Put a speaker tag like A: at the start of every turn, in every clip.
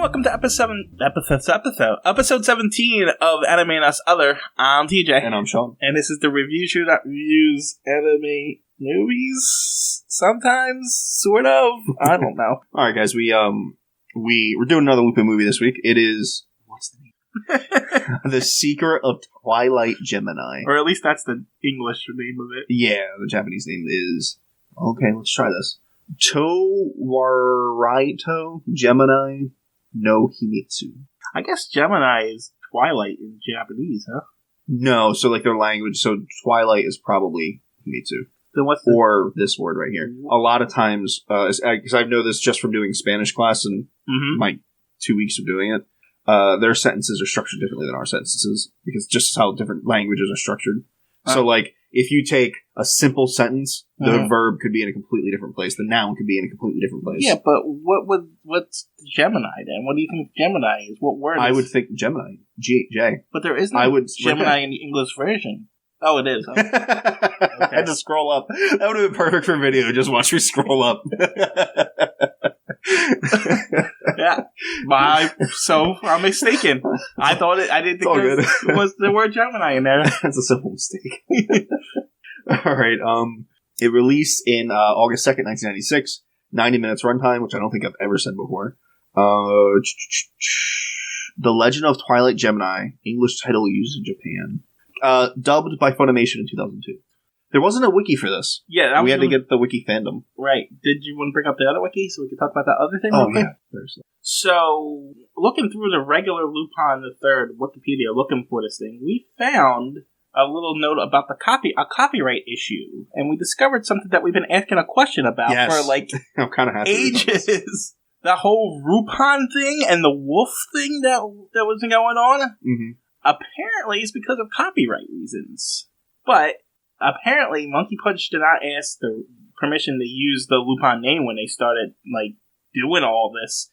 A: welcome to episode 17 of Anime and Us Other. I'm TJ.
B: And I'm Shawn.
A: And this is the review show that reviews anime movies? Sometimes? Sort of? I don't know.
B: Alright guys, we're doing another Lupin movie this week. It is... What's the name? The Secret of Twilight Gemini.
A: Or at least that's the English name of it.
B: Yeah, the Japanese name is... Okay, let's try this. Towaraito Gemini no Himitsu.
A: I guess Gemini is Twilight in Japanese, huh?
B: No, so like their language, so Twilight is probably Himitsu.
A: Then what's
B: or this word right here. A lot of times, because I know this just from doing Spanish class and my 2 weeks of doing it, their sentences are structured differently than our sentences, because just how different languages are structured. So like, if you take a simple sentence, the verb could be in a completely different place. The noun could be in a completely different place.
A: Yeah, but what's Gemini then? What do you think Gemini is? What word is?
B: I would think Gemini. J.
A: But there is no Gemini in the English version. Oh, it is. Huh? Okay.
B: I had to scroll up. That would have been perfect for video. Just watch me scroll up.
A: Yeah. So I'm mistaken. I didn't think there was the word Gemini in there.
B: That's a simple mistake. Alright, it released in August 2nd, 1996. 90 minutes runtime, which I don't think I've ever said before. The Legend of Twilight Gemini, English title used in Japan. Dubbed by Funimation in 2002. There wasn't a wiki for this.
A: Yeah,
B: we had to get the wiki fandom.
A: Right. Did you want to bring up the other wiki so we could talk about that other thing?
B: Oh, yeah.
A: So, looking through the regular Lupin the Third Wikipedia, looking for this thing, we found a little note about a copyright issue, and we discovered something that we've been asking a question about for like
B: I'm kind of happy
A: ages. The whole Lupin thing and the wolf thing that was going on.
B: Mm-hmm.
A: Apparently, it's because of copyright reasons, but. Apparently, Monkey Punch did not ask the permission to use the Lupin name when they started, like, doing all this.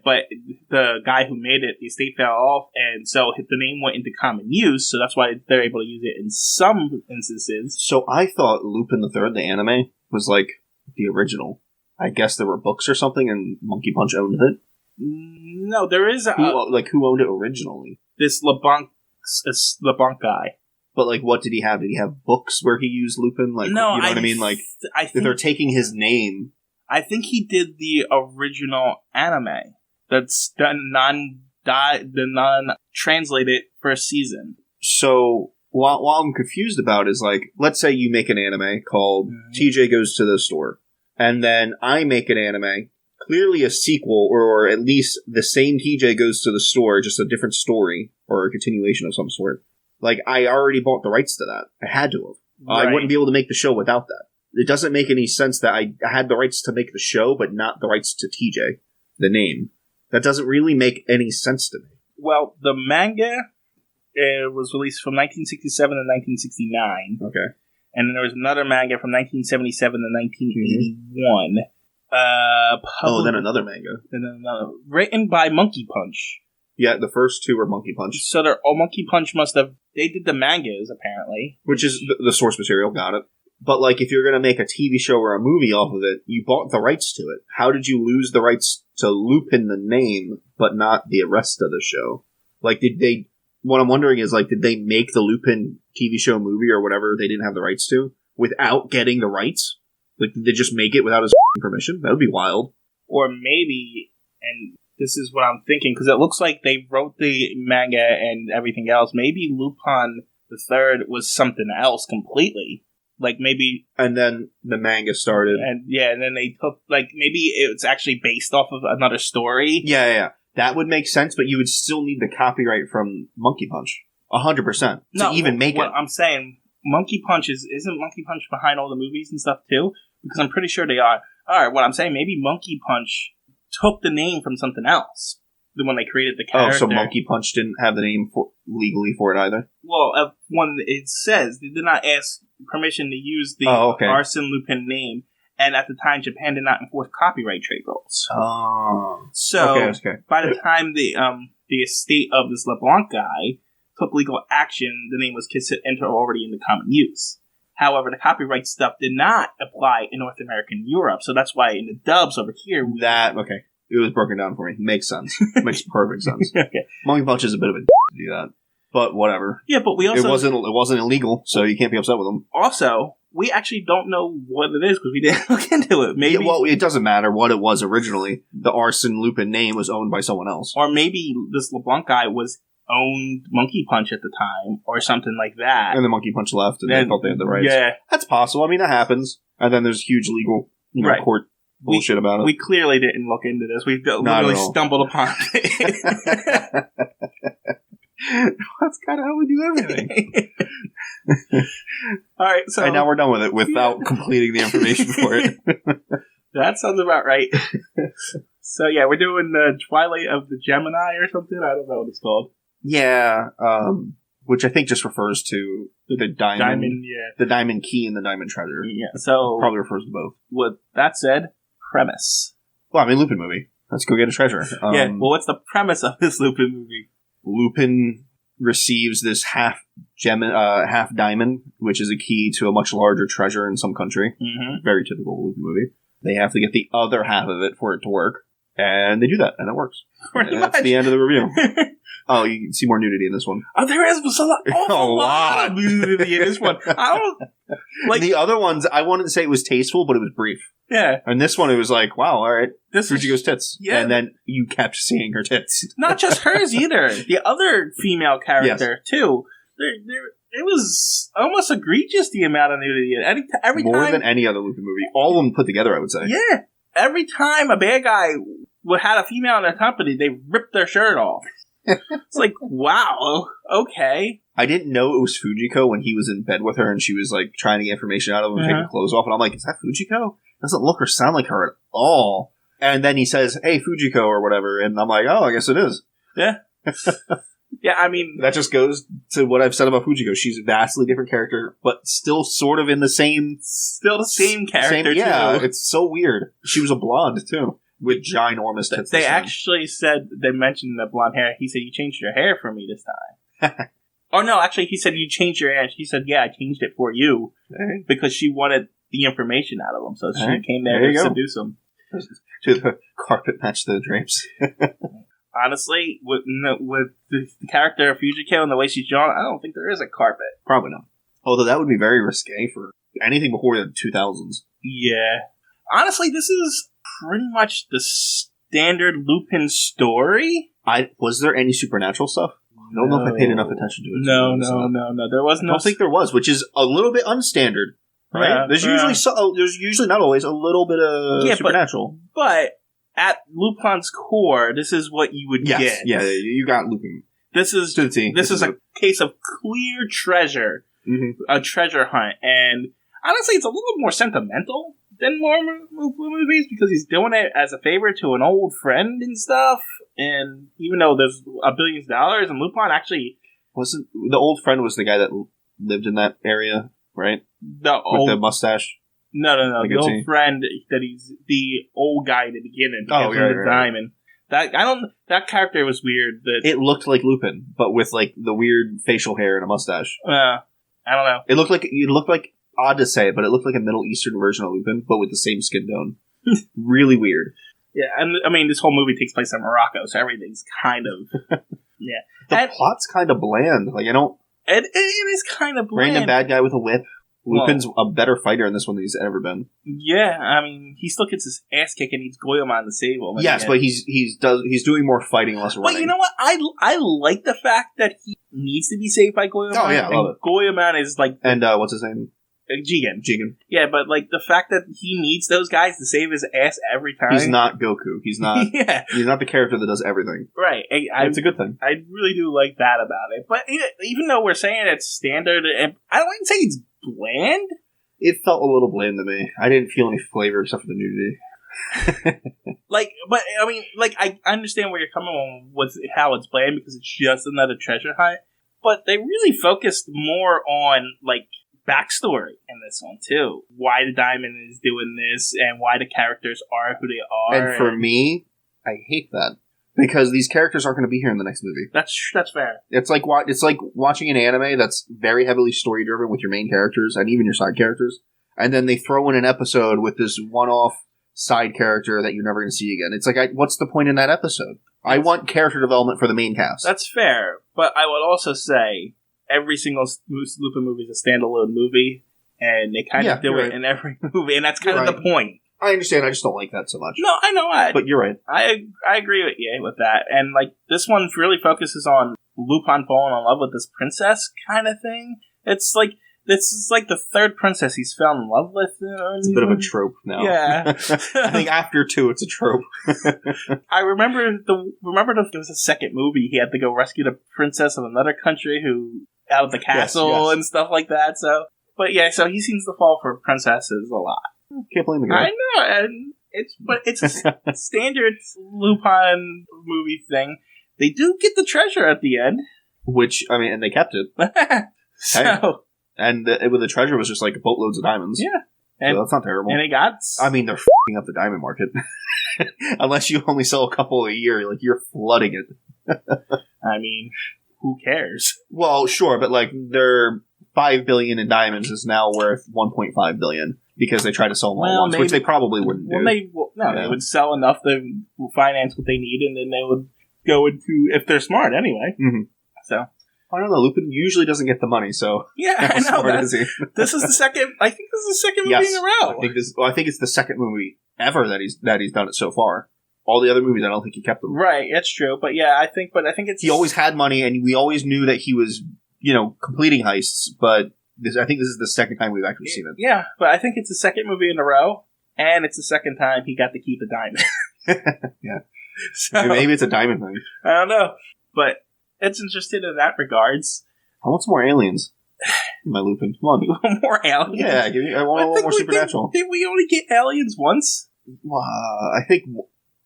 A: But the guy who made it, the estate fell off, and so the name went into common use, so that's why they're able to use it in some instances.
B: So I thought Lupin the Third, the anime, was, like, the original. I guess there were books or something, and Monkey Punch owned it?
A: No, there is
B: who owned it originally?
A: This LeBlanc guy.
B: But, like, what did he have? Did he have books where he used Lupin? Like,
A: no,
B: you know what I mean? Like, if they're taking his name...
A: I think he did the original anime. That's the non-translated first season.
B: So, what I'm confused about is, like, let's say you make an anime called TJ Goes to the Store. And then I make an anime, clearly a sequel, or at least the same TJ Goes to the Store, just a different story, or a continuation of some sort. Like, I already bought the rights to that. I had to have. Right. I wouldn't be able to make the show without that. It doesn't make any sense that I had the rights to make the show, but not the rights to TJ, the name. That doesn't really make any sense to me.
A: Well, the manga was released from 1967 to 1969.
B: Okay.
A: And then there was another manga from 1977 to 1981.
B: Then another manga.
A: And then another. Written by Monkey Punch.
B: Yeah, the first two were Monkey Punch.
A: So Monkey Punch they did the mangas, apparently.
B: Which is the source material, got it. But, like, if you're going to make a TV show or a movie off of it, you bought the rights to it. How did you lose the rights to Lupin the name, but not the rest of the show? Like, what I'm wondering is, like, did they make the Lupin TV show, movie, or whatever they didn't have the rights to, without getting the rights? Like, did they just make it without his permission? That would be wild.
A: Or maybe, and... this is what I'm thinking, because it looks like they wrote the manga and everything else. Maybe Lupin the Third was something else completely. Like, maybe... And
B: then the manga started.
A: And then they took... Like, maybe it's actually based off of another story.
B: Yeah. That would make sense, but you would still need the copyright from Monkey Punch. 100%. To even make it.
A: I'm saying, Monkey Punch isn't Monkey Punch behind all the movies and stuff, too? Because I'm pretty sure they are. Alright, what I'm saying, maybe Monkey Punch... took the name from something else when they created the character.
B: Oh, so Monkey Punch didn't have the name legally for it either?
A: Well, when it says they did not ask permission to use the Arsène Lupin name, and at the time Japan did not enforce copyright trade rules.
B: Oh.
A: So, by the time the estate of this LeBlanc guy took legal action, the name was considered already into common use. However, the copyright stuff did not apply in North America and Europe, so that's why in the dubs over here...
B: It was broken down for me. Makes sense. Makes perfect sense.
A: Okay.
B: Monkey Punch is a bit of a to do that, but whatever.
A: Yeah, but we also
B: it wasn't illegal, so you can't be upset with them.
A: Also, we actually don't know what it is because we didn't look into it. Maybe
B: it doesn't matter what it was originally. The Arsene Lupin name was owned by someone else,
A: or maybe this LeBlanc guy owned Monkey Punch at the time, or something like that.
B: And the Monkey Punch left, and they thought they had the rights.
A: Yeah,
B: that's possible. I mean, that happens. And then there's huge legal, court bullshit about it.
A: We clearly didn't look into this. We literally stumbled upon it.
B: That's kind of how we do everything.
A: All right, so
B: and now we're done with it without completing the information for it.
A: That sounds about right. So yeah, we're doing the Twilight of the Gemini or something. I don't know what it's called.
B: Yeah, which I think just refers to the diamond, the diamond key and the diamond treasure.
A: Yeah, so
B: probably refers to both.
A: With that said, premise.
B: Well, I mean, Lupin movie. Let's go get a treasure.
A: Yeah. Well, what's the premise of this Lupin movie?
B: Lupin receives this half diamond, which is a key to a much larger treasure in some country.
A: Mm-hmm.
B: Very typical Lupin movie. They have to get the other half of it for it to work, and they do that, and it works. That's the end of the review. Oh, you can see more nudity in this one.
A: Oh, there is a lot of nudity in this one. I don't like
B: the other ones. I wanted to say it was tasteful, but it was brief.
A: Yeah,
B: and this one, it was like, wow, all right,
A: this
B: Fujiko's tits. Yeah, and then you kept seeing her tits.
A: Not just hers either. The other female character too. It was almost egregious the amount of nudity. Every
B: more
A: time,
B: than any other Lupin movie. All of them put together, I would say.
A: Yeah, every time a bad guy had a female in their company, they ripped their shirt off. It's like, wow, okay.
B: I didn't know it was Fujiko when he was in bed with her and she was like trying to get information out of him and taking clothes off. And I'm like, is that Fujiko? Doesn't look or sound like her at all. And then he says, hey, Fujiko or whatever. And I'm like, oh, I guess it is.
A: Yeah. Yeah, I mean...
B: That just goes to what I've said about Fujiko. She's a vastly different character, but still sort of in the same...
A: Still the same character, too.
B: Yeah, it's so weird. She was a blonde, too. With ginormous tits.
A: They actually said, they mentioned the blonde hair. He said, you changed your hair for me this time. Oh, no, actually, he said, you changed your hair. She said, yeah, I changed it for you.
B: Right.
A: Because she wanted the information out of him. So she came there to seduce him.
B: To the carpet match the drapes.
A: Honestly, with the character of Fujiko and the way she's drawn, I don't think there is a carpet.
B: Probably not. Although that would be very risque for anything before the 2000s.
A: Yeah. Honestly, this is pretty much the standard Lupin story.
B: Was there any supernatural stuff? I don't know if I paid enough attention to it.
A: No. There was no.
B: I don't think there was, which is a little bit unstandard. Right? Yeah, there's usually not always a little bit of supernatural.
A: But at Lupin's core, this is what you would get.
B: Yeah, you got Lupin.
A: This is a case of clear treasure, a treasure hunt, and honestly, it's a little more sentimental than more movies because he's doing it as a favor to an old friend and stuff. And even though there's $1 billion, and Lupin actually
B: wasn't the old friend was the guy that lived in that area, right? With the mustache.
A: No. The old friend that he's the old guy at the beginning. The diamond. That character was weird.
B: It looked like Lupin, but with like the weird facial hair and a mustache.
A: I don't know.
B: It looked like odd to say, but it looked like a Middle Eastern version of Lupin, but with the same skin tone. Really weird.
A: Yeah, and I mean, this whole movie takes place in Morocco, so everything's kind of
B: The plot's kind of bland. Like I don't.
A: It is kind of bland.
B: Random bad guy with a whip. Lupin's a better fighter in this one than he's ever been.
A: Yeah, I mean, he still gets his ass kicked and needs Goemon to save him.
B: Yes, but he's doing more fighting, less running.
A: But you know what? I like the fact that he needs to be saved by Goemon.
B: Oh yeah, I love it.
A: Goemon is like,
B: and what's his name? Jigen. Yeah,
A: but like the fact that he needs those guys to save his ass every time.
B: He's not Goku. He's not. He's not the character that does everything.
A: Right.
B: It's a good thing.
A: I really do like that about it. But even though we're saying it's standard, I don't even say it's bland.
B: It felt a little bland to me. I didn't feel any flavor except for the nudity.
A: But I mean, I understand where you're coming from with how it's bland because it's just another treasure hunt. But they really focused more on backstory in this one too. Why the diamond is doing this and why the characters are who they are.
B: And for me, I hate that. Because these characters aren't going to be here in the next movie.
A: That's fair.
B: It's like watching an anime that's very heavily story driven with your main characters and even your side characters, and then they throw in an episode with this one-off side character that you're never going to see again. It's like, what's the point in that episode? I want character development for the main cast.
A: That's fair, but I would also say every single Lupin movie is a standalone movie, and they kind of do it in every movie, and that's kind of the point.
B: I understand, I just don't like that so much.
A: No, I know.
B: But you're right.
A: I agree with you with that, and like this one really focuses on Lupin falling in love with this princess kind of thing. It's like, this is like the third princess he's fell in love with.
B: It's a bit of a trope now.
A: Yeah.
B: I think after 2, it's a trope.
A: I remember it was the second movie. He had to go rescue the princess of another country who out of the castle and stuff like that. So, but yeah, so he seems to fall for princesses a lot.
B: Can't blame the guy.
A: I know, and it's a standard Lupin movie thing. They do get the treasure at the end,
B: which and they kept it.
A: So.
B: Hey. And with the treasure was just like boatloads of diamonds.
A: Yeah.
B: And, so that's not terrible.
A: And it got...
B: they're f***ing up the diamond market. Unless you only sell a couple a year, like, you're flooding it.
A: Who cares?
B: Well, sure, but like, their $5 billion in diamonds is now worth $1.5 billion because they try to sell them all once, which they probably wouldn't do.
A: They would sell enough to finance what they need, and then they would go into, if they're smart anyway.
B: Mm-hmm.
A: So...
B: I don't know. Lupin usually doesn't get the money, so
A: yeah, I know. This is the second. I think this is the second movie in a row.
B: I think it's the second movie ever that he's done it so far. All the other movies, I don't think he kept them.
A: Right, that's true. But yeah, I think it's
B: he always had money, and we always knew that he was, completing heists. But I think this is the second time we've actually seen it.
A: Yeah, but I think it's the second movie in a row, and it's the second time he got to keep a diamond.
B: Yeah, so, maybe it's a diamond thing.
A: I don't know, but. It's interesting in that regards.
B: I want some more aliens in my Lupin. Come on.
A: More aliens?
B: Yeah, I want a little more supernatural.
A: Did we only get aliens once?
B: I think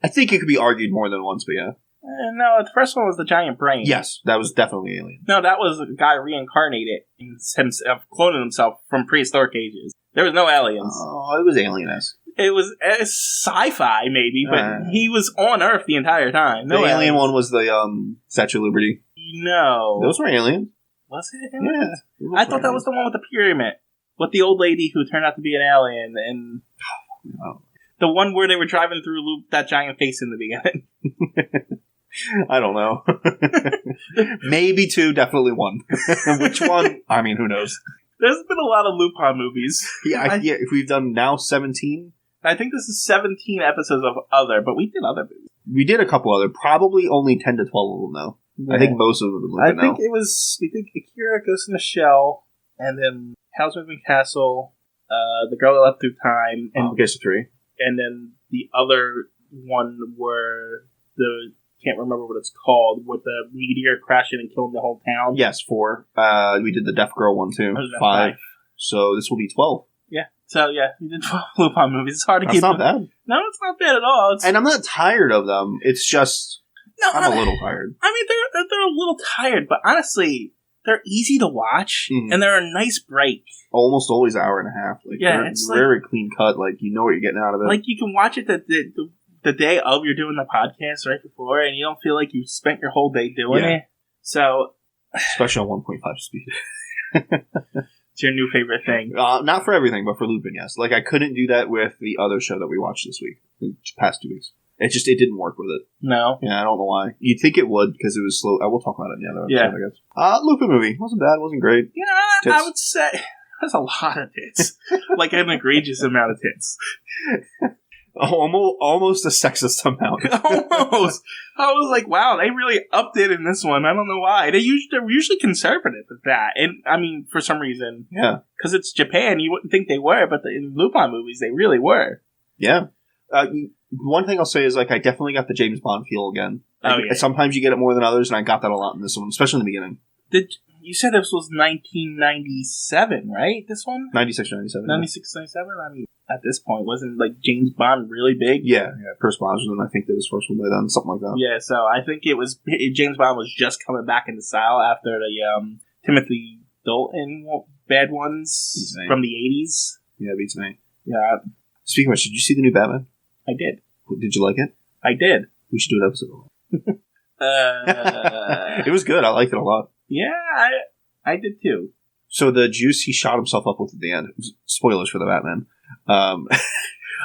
B: it could be argued more than once, but yeah.
A: No, the first one was the giant brain.
B: Yes, that was definitely alien.
A: No, that was a guy reincarnated himself, cloning himself from prehistoric ages. There was no aliens.
B: Oh, it was alien-esque.
A: It was sci-fi, maybe, but he was on Earth the entire time. No
B: the alien one was the Statue of Liberty.
A: No.
B: Those were aliens.
A: Was it aliens? Yeah. I thought that was the one with the pyramid. With the old lady who turned out to be an alien. And the one where they were driving through that giant face in the beginning.
B: I don't know. Maybe 2, definitely 1. Which one? Who knows?
A: There's been a lot of Lupin movies.
B: Yeah, if we've done now 17.
A: I think this is 17 episodes of other, but we did other movies.
B: We did a couple other, probably only 10 to 12 of them, though. Yeah. I think most of them are Lupin now.
A: We did Akira Ghost in the Shell, and then Howl's Moving Castle, The Girl That Left Through Time, and
B: Ghost of 3.
A: And then the other one were can't remember what it's called, with the meteor crashing and killing the whole town.
B: Yes, 4. We did the Deaf Girl one too. 5. So this will be 12.
A: Yeah. So yeah, we did 12 Lupin movies. It's hard to
B: keep. That's not bad.
A: No, it's not bad at all.
B: And I'm not tired of them. It's just I'm a little tired.
A: They're a little tired, but honestly, they're easy to watch, and they're a nice break.
B: Almost always an hour and a half. Like, it's very clean cut. Like, you know what you're getting out of it.
A: Like, you can watch it the day of you're doing the podcast right before, and you don't feel like you spent your whole day doing it. So,
B: especially on 1.5 speed.
A: It's your new favorite thing.
B: Not for everything, but for Lupin, yes. Like, I couldn't do that with the other show that we watched this week, the past 2 weeks. It didn't work with it.
A: No.
B: Yeah, I don't know why. You'd think it would, because it was slow. I will talk about it in the other episode, I guess. Lupin movie. Wasn't bad, wasn't great.
A: Yeah, I would say there's a lot of tits. Like an egregious amount of tits.
B: Almost a sexist amount.
A: Almost. I was like, wow, they really upped it in this one. I don't know why. They're usually conservative with that. And, for some reason.
B: Yeah.
A: Because it's Japan, you wouldn't think they were, but in Lupin movies, they really were.
B: Yeah. One thing I'll say is, like, I definitely got the James Bond feel again. Sometimes you get it more than others, and I got that a lot in this one, especially in the beginning.
A: You said this was 1997, right? This one?
B: 96 or 97.
A: 96, 97? At this point, wasn't, like, James Bond really big?
B: Yeah. Pierce Brosnan, I think, did his first one by then, something like that.
A: Yeah, so I think James Bond was just coming back into style after the Timothy Dalton Bad Ones from the 80s.
B: Yeah, beats me.
A: Yeah.
B: Speaking of which, did you see the new Batman?
A: I did.
B: Did you like it?
A: I did.
B: We should do an episode. It was good. I liked it a lot.
A: Yeah, I did too.
B: So the juice he shot himself up with at the end. Spoilers for the Batman.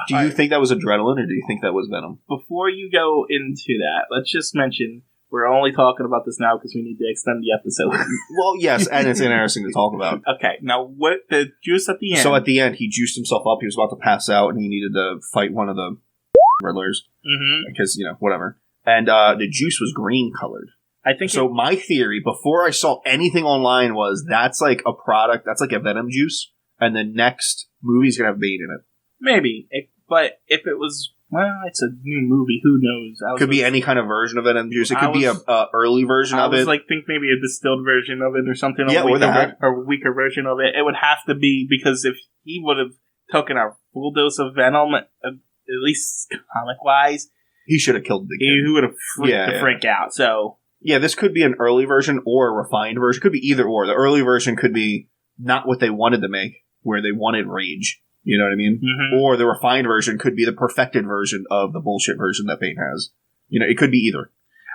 B: Do you think that was adrenaline, or do you think that was venom?
A: Before you go into that, let's just mention we're only talking about this now because we need to extend the episode.
B: Well, yes, and it's interesting to talk about.
A: Okay, now what the juice at the end?
B: So at the end, he juiced himself up. He was about to pass out, and he needed to fight one of the Riddlers because whatever. And the juice was green colored.
A: I think
B: so. My theory before I saw anything online was that's like a product. That's like a venom juice, and the next movie's gonna have bait in it.
A: Maybe, but if it was. Well, it's a new movie. Who knows?
B: Could be any kind of version of venom juice. It could be a early version of it.
A: I was think maybe a distilled version of it or something.
B: Yeah,
A: or a weaker version of it. It would have to be because if he would have taken a full dose of venom, at least comic wise,
B: he should have killed the kid.
A: He would have freaked the freak out. So
B: yeah, this could be an early version or a refined version. It could be either or. The early version could be not what they wanted to make, where they wanted rage. You know what I mean? Mm-hmm. Or the refined version could be the perfected version of the bullshit version that Bane has. It could be either.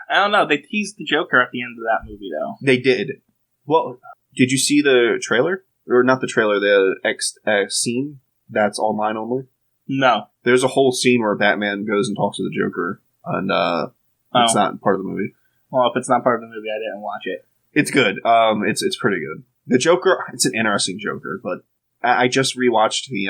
A: I don't know. They teased the Joker at the end of that movie, though.
B: They did. Well, did you see the trailer? Or not the trailer, the scene that's online only?
A: No.
B: There's a whole scene where Batman goes and talks to the Joker, and it's not part of the movie.
A: Well, if it's not part of the movie, I didn't watch it.
B: It's good. It's pretty good. The Joker, it's an interesting Joker, but I just rewatched the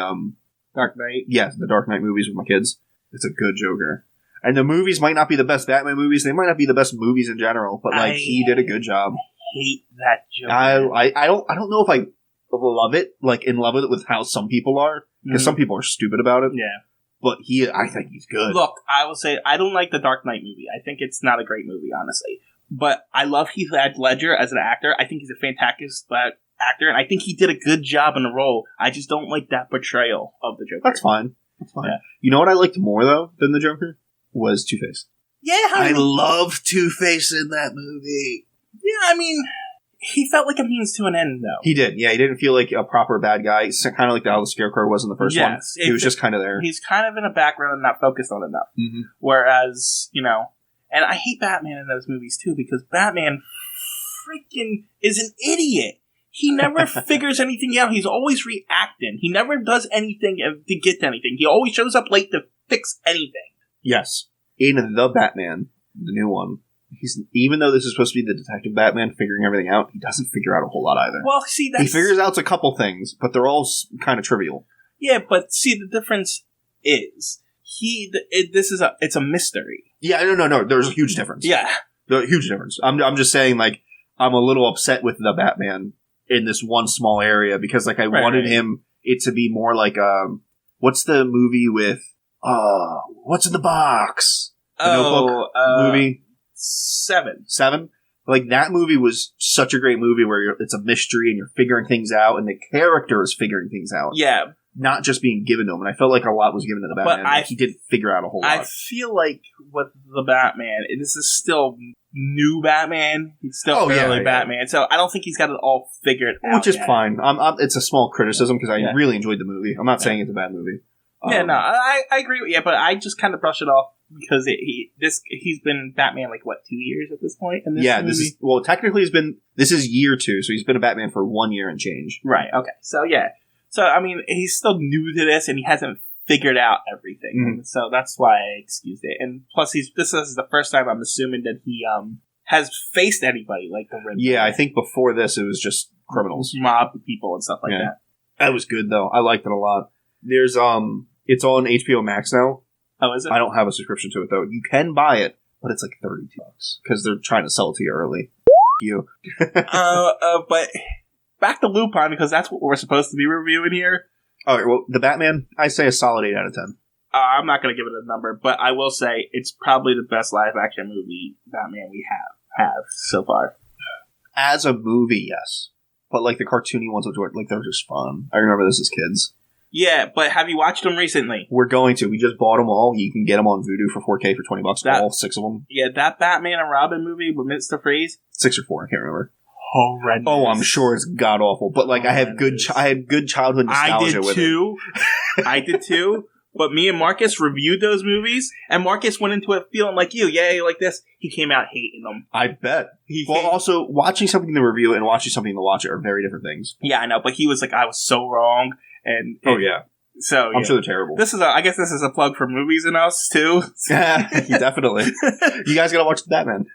A: Dark Knight.
B: Yeah, the Dark Knight movies with my kids. It's a good Joker. And the movies might not be the best Batman movies. They might not be the best movies in general, but he did a good job.
A: I hate that Joker.
B: I don't know if I love it, in love with it with how some people are, because some people are stupid about it.
A: Yeah.
B: But I think he's good.
A: Look, I will say I don't like the Dark Knight movie. I think it's not a great movie, honestly. But I love Heath Ledger as an actor. I think he's a fantastic actor, and I think he did a good job in the role. I just don't like that portrayal of the Joker.
B: That's fine. Yeah. You know what I liked more, though, than the Joker? Was Two-Face.
A: Yeah,
B: I love Two-Face in that movie.
A: Yeah, I mean, he felt like a means to an end, though.
B: He did. Yeah, he didn't feel like a proper bad guy. Kind of like how the Scarecrow was in the first one. He was just kind of there. He's
A: kind of in the background and not focused on enough. Mm-hmm. Whereas, and I hate Batman in those movies, too, because Batman freaking is an idiot. He never figures anything out. He's always reacting. He never does anything to get to anything. He always shows up late to fix anything.
B: Yes. In The Batman, the new one, even though this is supposed to be the detective Batman figuring everything out, he doesn't figure out a whole lot either.
A: Well, see,
B: he figures out a couple things, but they're all kind of trivial.
A: Yeah, but see, the difference is it's a mystery.
B: Yeah, no. There's a huge difference.
A: Yeah,
B: there's a huge difference. I'm just saying, I'm a little upset with the Batman in this one small area because, I wanted it to be more like what's the movie with what's in the box? The Notebook movie.
A: Seven.
B: That movie was such a great movie where it's a mystery and you're figuring things out and the character is figuring things out.
A: Yeah.
B: Not just being given to him. And I felt like a lot was given to the Batman. But he didn't figure out a whole lot.
A: I feel like with the Batman, this is still new Batman. He's still early Batman. So I don't think he's got it all figured out.
B: Which is fine. It's a small criticism because I really enjoyed the movie. I'm not saying it's a bad movie.
A: I agree with you, but I just kind of brush it off because he's been Batman 2 years at this point in this movie?
B: Technically this is year 2, so he's been a Batman for 1 year and change.
A: Right, okay. So I mean, he's still new to this and he hasn't figured out everything. Mm-hmm. So that's why I excused it. And plus this is the first time I'm assuming that he has faced anybody like the Riddler.
B: Yeah, I think before this it was just criminals.
A: Mob people and stuff like that.
B: That was good though. I liked it a lot. There's it's on HBO Max now.
A: Oh, is it?
B: I don't have a subscription to it, though. You can buy it, but it's $32 because they're trying to sell it to you early. You.
A: But back to Lupin, because that's what we're supposed to be reviewing here.
B: All right, well, the Batman, I say a solid 8 out of 10.
A: I'm not going to give it a number, but I will say it's probably the best live-action movie Batman we have so far.
B: As a movie, yes. But, the cartoony ones, they were just fun. I remember this as kids.
A: Yeah, but have you watched them recently?
B: We're going to. We just bought them all. You can get them on Vudu for $4K for $20. All 6 of them.
A: Yeah, that Batman and Robin movie with Mr. Freeze.
B: 6 or 4, I can't remember.
A: Horrendous.
B: Oh, I'm sure it's god awful. But I had good childhood nostalgia with it.
A: I did too. But me and Marcus reviewed those movies, and Marcus went into it feeling like you. Yeah, like this. He came out hating them.
B: I bet. Also, watching something to review and watching something to watch it are very different things.
A: Yeah, I know. But he was like, I was so wrong. And
B: oh, yeah.
A: So
B: I'm sure they're terrible.
A: I guess this is a plug for movies and us too.
B: Definitely. You guys gotta watch the Batman.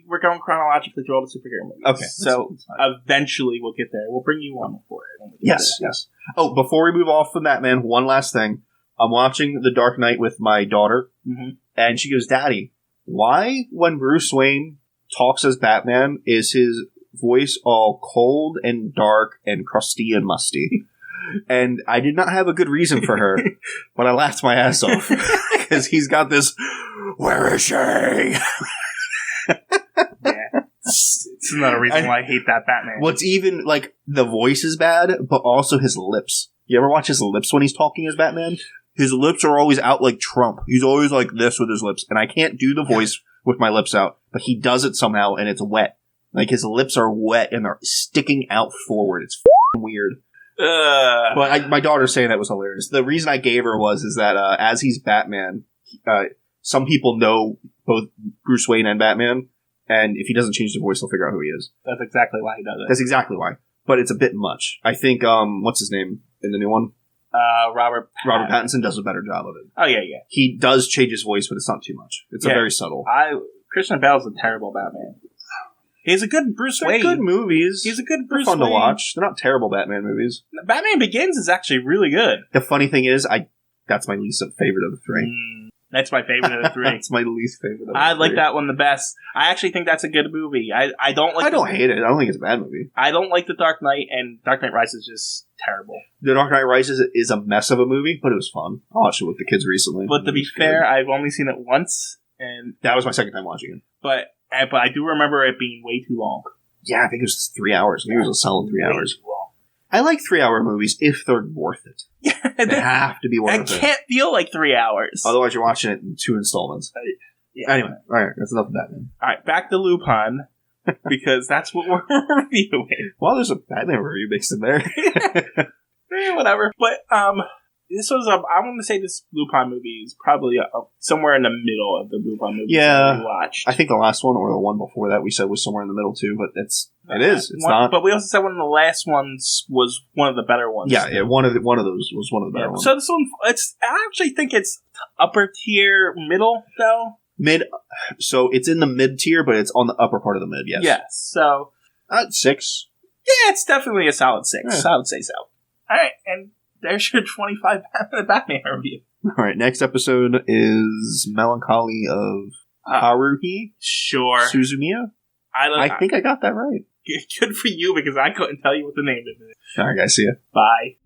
A: We're going chronologically through all the superhero movies.
B: Okay.
A: So eventually we'll get there. We'll bring you on for it.
B: Yes. Oh, before we move off from Batman, one last thing. I'm watching The Dark Knight with my daughter, and she goes, Daddy, why when Bruce Wayne talks as Batman is his voice all cold and dark and crusty and musty? And I did not have a good reason for her, but I laughed my ass off. Because he's got this, where is she?
A: It's another reason why I hate that Batman.
B: What's even, like, the voice is bad, but also his lips. You ever watch his lips when he's talking as Batman? His lips are always out like Trump. He's always like this with his lips. And I can't do the voice with my lips out, but he does it somehow, and it's wet. Like, his lips are wet, and they're sticking out forward. It's f***ing weird. But my daughter's saying that was hilarious. The reason I gave her was that as he's Batman, some people know both Bruce Wayne and Batman, and if he doesn't change the voice, they'll figure out who he is.
A: That's exactly why he does it.
B: That's exactly why. But it's a bit much. I think, what's his name in the new one?
A: Robert
B: Pattinson does a better job of it.
A: Oh, yeah.
B: He does change his voice, but it's not too much. It's a very subtle.
A: Christian Bale's a terrible Batman. He's a good Bruce Wayne.
B: They're good movies.
A: He's a good Bruce
B: They're fun
A: Wayne.
B: to watch. They're not terrible Batman movies.
A: Batman Begins is actually really good.
B: The funny thing is, that's my least favorite of the three.
A: That's my favorite of the three.
B: That's my least favorite of the
A: I
B: three.
A: like that one the best. I actually think that's a good movie. I don't
B: hate it. I don't think it's a bad movie.
A: I don't like The Dark Knight, and Dark Knight Rises is just terrible.
B: The Dark Knight Rises is a mess of a movie, but it was fun. I watched it with the kids recently.
A: But to be fair, I've only seen it once, and
B: that was my second time watching it.
A: But I do remember it being way too long.
B: Yeah, I think it was 3 hours. I think it was a solid 3 hours. I like 3 hour movies if they're worth it.
A: Yeah,
B: they have to be worth it.
A: It can't feel like 3 hours.
B: Otherwise, you're watching it in 2 installments. Anyway, all right, that's enough of that then.
A: All right, back to Lupin, because that's what we're reviewing.
B: Well, there's a Batman review mixed in there.
A: Whatever. But this was I want to say this Lupin movie is probably somewhere in the middle of the Lupin movies that we watched.
B: I think the last one or the one before that we said was somewhere in the middle too, but it is. It's not.
A: But we also said one of the last ones was one of the better ones.
B: Yeah, one of those was one of the better ones.
A: So this one, I actually think it's upper tier, middle though.
B: So it's in the mid tier, but it's on the upper part of the mid. Yes.
A: Yes. So
B: 6.
A: Yeah, it's definitely a solid 6.
B: Yeah.
A: I would say so. All right, and there's your 25 Batman review.
B: All right, next episode is Melancholy of Haruhi.
A: Sure.
B: Suzumiya? I think I got that right.
A: Good for you, because I couldn't tell you what the name of it is.
B: All right, guys, see ya.
A: Bye.